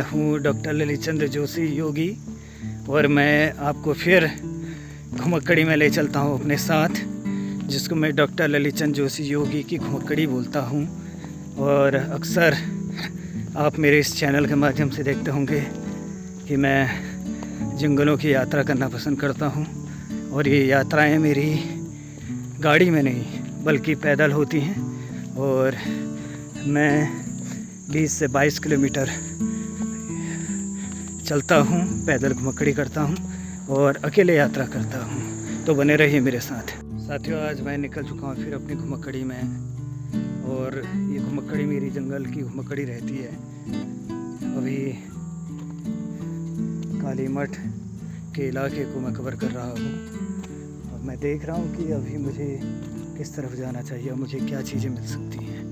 हूँ डॉक्टर ललित चंद्र जोशी योगी और मैं आपको फिर घुमक्कड़ी में ले चलता हूँ अपने साथ, जिसको मैं डॉक्टर ललित चंद्र जोशी योगी की घुमक्कड़ी बोलता हूँ। और अक्सर आप मेरे इस चैनल के माध्यम से देखते होंगे कि मैं जंगलों की यात्रा करना पसंद करता हूँ और ये यात्राएं मेरी गाड़ी में नहीं बल्कि पैदल होती हैं और मैं 20 से 22 किलोमीटर चलता हूँ, पैदल घुमक्कड़ी करता हूँ और अकेले यात्रा करता हूँ। तो बने रहिए मेरे साथ। साथियों, आज मैं निकल चुका हूँ फिर अपनी घुमक्कड़ी में और ये घुमक्कड़ी मेरी जंगल की घुमक्कड़ी रहती है। अभी काली मठ के इलाके को मैं कवर कर रहा हूँ और मैं देख रहा हूँ कि अभी मुझे किस तरफ जाना चाहिए और मुझे क्या चीज़ें मिल सकती हैं।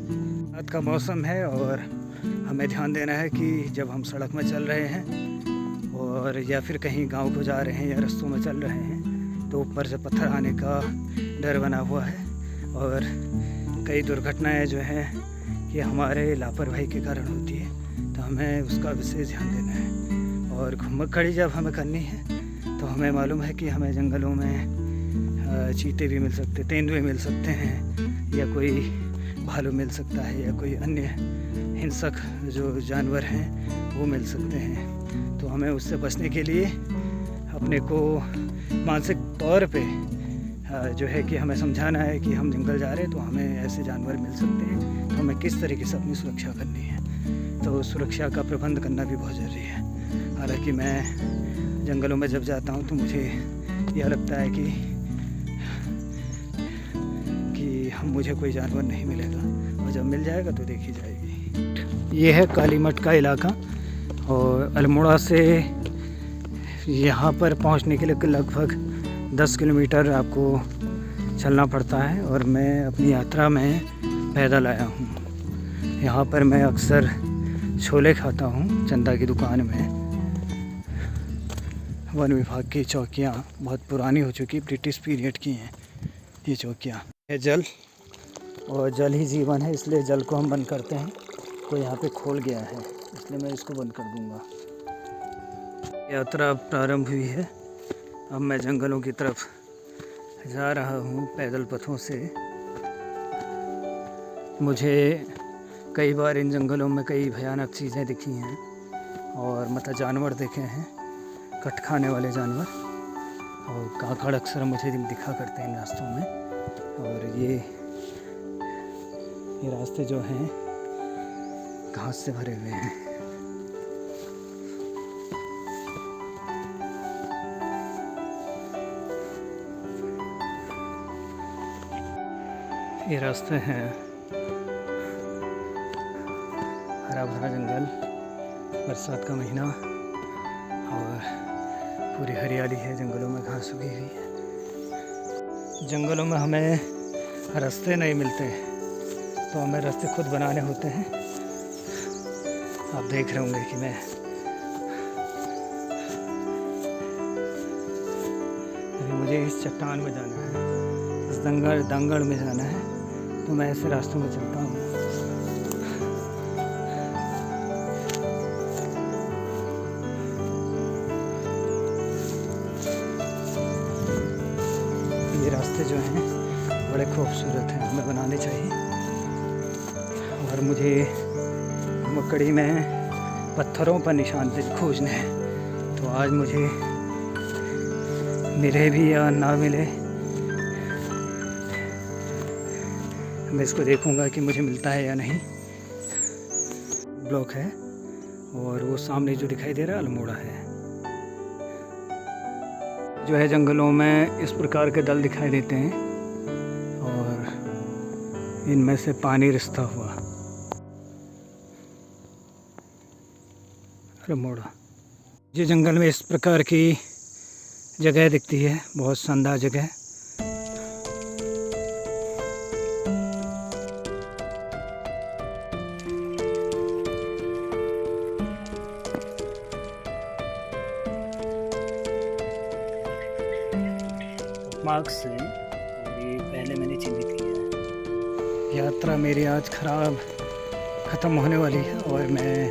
रात का मौसम है और हमें ध्यान देना है कि जब हम सड़क में चल रहे हैं और या फिर कहीं गांव को जा रहे हैं या रास्तों में चल रहे हैं तो ऊपर से पत्थर आने का डर बना हुआ है और कई दुर्घटनाएं जो हैं ये हमारे लापरवाही के कारण होती है, तो हमें उसका विशेष ध्यान देना है। और घुमक्कड़ी जब हमें करनी है तो हमें मालूम है कि हमें जंगलों में चीते भी मिल सकते, तेंदुए मिल सकते हैं या कोई भालू मिल सकता है या कोई अन्य हिंसक जो जानवर हैं वो मिल सकते हैं। तो हमें उससे बचने के लिए अपने को मानसिक तौर पे जो है कि हमें समझाना है कि हम जंगल जा रहे हैं तो हमें ऐसे जानवर मिल सकते हैं, तो हमें किस तरीके से अपनी सुरक्षा करनी है। तो सुरक्षा का प्रबंध करना भी बहुत ज़रूरी है। हालांकि मैं जंगलों में जब जाता हूँ तो मुझे यह लगता है कि मुझे कोई जानवर नहीं मिलेगा और जब मिल जाएगा तो देखी जाएगी। ये है काली मठ का इलाका और अल्मोड़ा से यहाँ पर पहुँचने के लिए लगभग 10 किलोमीटर आपको चलना पड़ता है और मैं अपनी यात्रा में पैदल आया हूँ। यहाँ पर मैं अक्सर छोले खाता हूँ चंदा की दुकान में। वन विभाग की चौकियाँ बहुत पुरानी हो चुकी, ब्रिटिश पीरियड की हैं ये चौकियाँ। है जल और जल ही जीवन है, इसलिए जल को हम बंद करते हैं। कोई यहाँ पे खोल गया है इसलिए मैं इसको बंद कर दूँगा। यात्रा प्रारंभ हुई है, अब मैं जंगलों की तरफ जा रहा हूँ पैदल पथों से। मुझे कई बार इन जंगलों में कई भयानक चीज़ें दिखी हैं और मतलब जानवर देखे हैं, कट खाने वाले जानवर, और काकड़ अक्सर मुझे दिखा करते हैं इन रास्तों में। और ये रास्ते जो हैं घास से भरे हुए हैं। ये रास्ते हैं, हरा भरा जंगल, बरसात का महीना और पूरी हरियाली है, जंगलों में घास उगी हुई है। जंगलों में हमें रास्ते नहीं मिलते तो हमें रास्ते खुद बनाने होते हैं। आप देख रहे होंगे कि मैं अभी मुझे इस चट्टान में जाना है, इस दंगड़ में जाना है, तो मैं ऐसे रास्तों में चलता हूँ। ये रास्ते जो हैं बड़े खूबसूरत हैं, हमें बनाने चाहिए। और मुझे घुमक्कड़ी में पत्थरों पर निशान खोजने हैं, तो आज मुझे मिले भी या ना मिले, मैं इसको देखूंगा कि मुझे मिलता है या नहीं। ब्लॉक है और वो सामने जो दिखाई दे रहा है अल्मोड़ा है। जो है जंगलों में इस प्रकार के दल दिखाई देते हैं और इनमें से पानी रिसता हुआ अल्मोड़ा। ये जंगल में इस प्रकार की जगह दिखती है, बहुत शानदार जगह। मार्ग से ये पहले मैंने चिन्हित किया है। यात्रा मेरी आज ख़त्म होने वाली है और मैं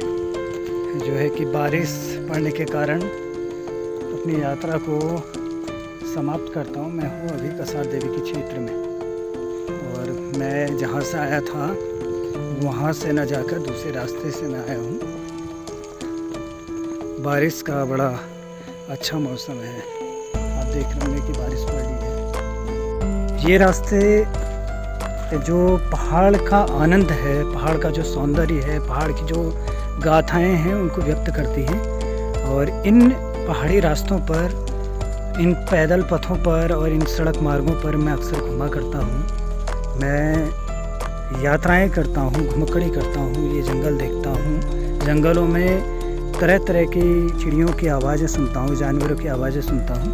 जो है कि बारिश पड़ने के कारण अपनी यात्रा को समाप्त करता हूँ। मैं हूँ अभी कसार देवी के क्षेत्र में, और मैं जहाँ से आया था वहाँ से न जाकर दूसरे रास्ते से मैं आया हूँ। बारिश का बड़ा अच्छा मौसम है, आप देख रहे होंगे कि बारिश पड़ रही है। ये रास्ते जो पहाड़ का आनंद है, पहाड़ का जो सौंदर्य है, पहाड़ की जो गाथाएं हैं उनको व्यक्त करती हैं। और इन पहाड़ी रास्तों पर, इन पैदल पथों पर और इन सड़क मार्गों पर मैं अक्सर घुमा करता हूँ। मैं यात्राएं करता हूँ, घुमक्कड़ी करता हूँ, ये जंगल देखता हूँ। जंगलों में तरह तरह की चिड़ियों की आवाज़ें सुनता हूँ, जानवरों की आवाज़ें सुनता हूँ।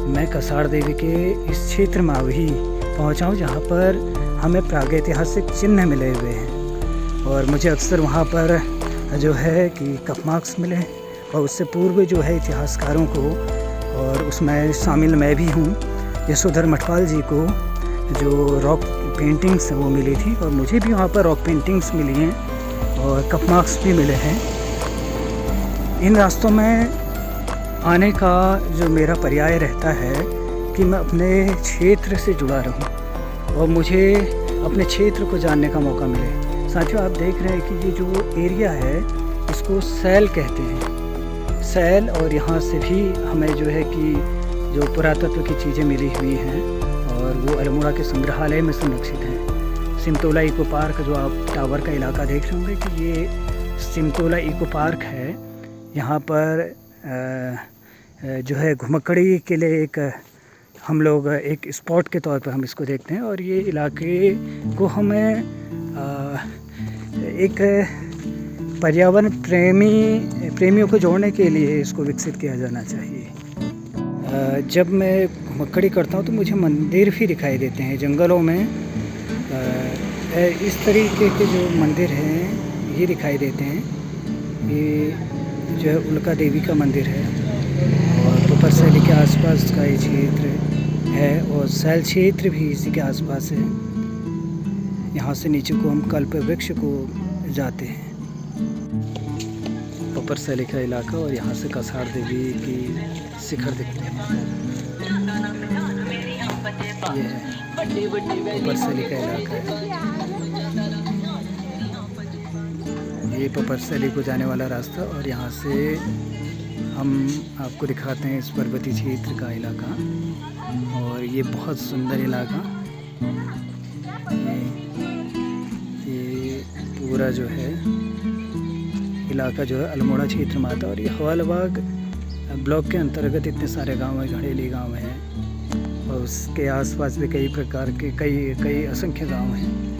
मैं कसार देवी के इस क्षेत्र में अभी पहुँचा हूँ जहाँ पर हमें प्रागैतिहासिक चिन्ह मिले हुए हैं, और मुझे अक्सर वहाँ पर जो है कि कप मार्क्स मिले, और उससे पूर्व जो है इतिहासकारों को, और उसमें शामिल मैं भी हूँ, यशोधर मठपाल जी को जो रॉक पेंटिंग्स वो मिली थी, और मुझे भी वहाँ पर रॉक पेंटिंग्स मिली हैं और कप मार्क्स भी मिले हैं। इन रास्तों में आने का जो मेरा पर्याय रहता है कि मैं अपने क्षेत्र से जुड़ा रहूं और मुझे अपने क्षेत्र को जानने का मौका मिले। साथियों, आप देख रहे हैं कि ये जो एरिया है इसको सैल कहते हैं, सैल। और यहाँ से भी हमें जो है कि जो पुरातत्व की चीज़ें मिली हुई हैं, और वो अल्मोड़ा के संग्रहालय में संरक्षित हैं। सिमतोला इको पार्क, जो आप टावर का इलाका देख रहे होंगे कि ये सिमतोला इको पार्क है। यहाँ पर जो है घुमक्कड़ी के लिए एक हम लोग एक स्पॉट के तौर पर हम इसको देखते हैं, और ये इलाके को हमें एक पर्यावरण प्रेमियों को जोड़ने के लिए इसको विकसित किया जाना चाहिए। जब मैं घुमक्कड़ी करता हूँ तो मुझे मंदिर भी दिखाई देते हैं जंगलों में। इस तरीके के जो मंदिर हैं ये दिखाई देते हैं। ये जो है उल्का देवी का मंदिर है, और पोपर सैली के आसपास का ये क्षेत्र है, और सैल क्षेत्र भी इसी के आसपास है। यहाँ से नीचे को हम कल्प वृक्ष को जाते हैं, पोपर सैली का इलाका, और यहाँ से कसार देवी की शिखर दिखते हैं। ये है पोपर सैली का इलाका है, ये पोपर सैली को जाने वाला रास्ता। और यहाँ से हम आपको दिखाते हैं इस पर्वतीय क्षेत्र का इलाका, और ये बहुत सुंदर इलाका। ये पूरा जो है इलाका जो है अल्मोड़ा क्षेत्र में आता है, और ये हवालबाग ब्लॉक के अंतर्गत इतने सारे गांव हैं, घड़ेली गांव हैं, और उसके आसपास भी कई प्रकार के कई असंख्य गांव हैं।